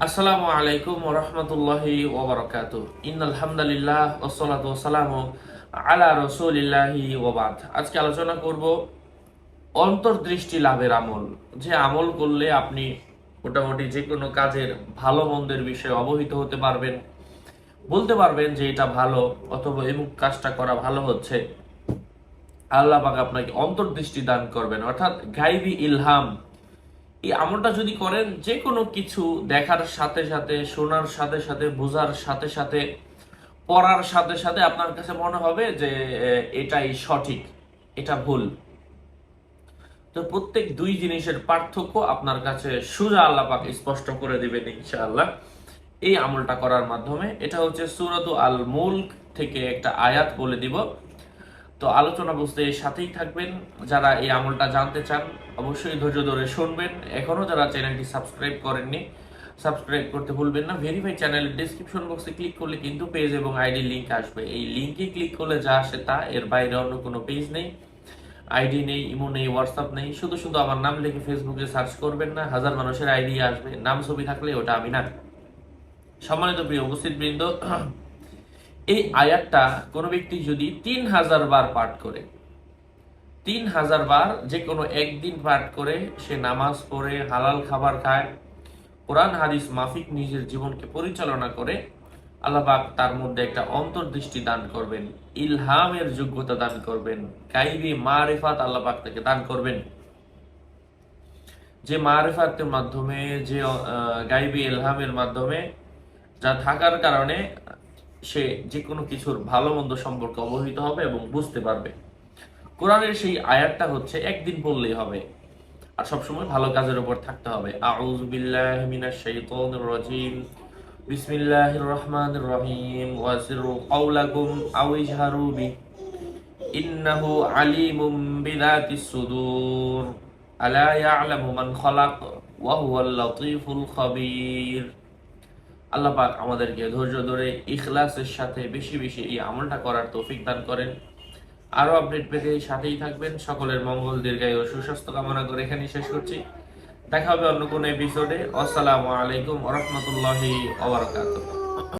আসসালামু আলাইকুম ওয়া রাহমাতুল্লাহি ওয়া বারাকাতুহু। ইন্নাল হামদালিল্লাহ ওয়াসসালাতু ওয়াসসালামু আলা রাসূলিল্লাহি ওয়া বাদ। আজকে আলোচনা করব অন্তর্দৃষ্টি লাভের আমল। যে আমল করলে আপনি মোটামুটি যে কোনো কাজের ভালো মন্দের বিষয়ে অবহিত হতে পারবেন, বলতে পারবেন যে এটা ভালো অথবা এমুক কাজটা করা ভালো হচ্ছে। আল্লাহ পাক আপনাকে অন্তর্দৃষ্টি দান করবেন, অর্থাৎ গায়বী ইলহাম। এই আমলটা যদি করেন, যে কোনো কিছু দেখার সাথে সাথে, শোনার সাথে সাথে, বোঝার সাথে সাথে, পড়ার সাথে সাথে আপনার কাছে মনে হবে যে এটাই সঠিক, এটা ভুল। তো প্রত্যেক দুই জিনিসের পার্থক্য আপনার কাছে সোজা আল্লাহ পাক স্পষ্ট করে দিবেন ইনশাআল্লাহ এই আমলটা করার মাধ্যমে। এটা হচ্ছে সূরাত আল মুলক থেকে একটা আয়াত বলে দিব। তো আলোচনা বুঝতে এর সাথেই থাকবেন। যারা এই আমলটা জানতে চান অবশ্যই ধৈর্য ধরে শুনবেন। এখনো যারা চ্যানেলটি সাবস্ক্রাইব করেননি, সাবস্ক্রাইব করতে ভুলবেন না। ভেরিফাই চ্যানেলের ডেসক্রিপশন বক্সে ক্লিক করলে কিন্তু পেজ এবং আইডি লিংক আসবে। এই লিংকে ক্লিক করলে যা আসে তা, এর বাইরে অন্য কোনো পেজ নেই, আইডি নেই, ইমো নেই, হোয়াটসঅ্যাপ নেই। শুধু শুধু আমার নাম লিখে ফেসবুকে সার্চ করবেন না, হাজার মানুষের আইডি আসবে, নাম ছবি থাকলে ওটা আমি না। সম্মানিত প্রিয় উপস্থিত বৃন্দ, এই আয়াতটা কোনো ব্যক্তি যদি 3000 বার পাঠ করে, 3000 বার যে কোনো একদিন পাঠ করে, সে নামাজ পড়ে, হালাল খাবার খায়, কোরআন হাদিস মাফিক নিজের জীবনকে পরিচালনা করে, আল্লাহ পাক তার মধ্যে একটা অন্তর্দৃষ্টি দান করবেন, ইলহামের যোগ্যতা দান করবেন, গায়বী মারিফাত আল্লাহ পাক তাকে দান করবেন। যে মারিফাতের মাধ্যমে, যে গায়বী ইলহামের মাধ্যমে যা থাকার কারণে সে যে কোনো কিছুর ভালো মন্দ সম্পর্কে অবহিত হবে এবং বুঝতে পারবে। কোরআনের সেই আয়াতটা হচ্ছে একদিন পড়লেই হবে, আর সবসময় ভালো কাজের উপর থাকতে হবে। আউযু বিল্লাহি মিনাশ শাইতানির রাজীম। বিসমিল্লাহির রহমানির রহিম। ওয়াসিরু কাওলাকুম আও ইজহারু বি ইন্নাহু আলিমুম বিযাতিস সুদূর আলা ইয়ালামু মান খালাক ওয়া হুয়াল লাতীফুল খাবীর। আল্লাহ পাক আমাদেরকে ধৈর্য ধরে ইখলাসের সাথে বেশি বেশি এই আমলটা করার তৌফিক দান করেন। আরো আপডেট পেতে সাথেই থাকবেন। সকলের মঙ্গল, দীর্ঘায়ু ও সুস্বাস্থ্য কামনা করে এখানেই শেষ করছি। দেখা হবে অন্য কোনো এপিসোডে। আসসালামু আলাইকুম ওয়া রাহমাতুল্লাহি ওয়া বারাকাতুহু।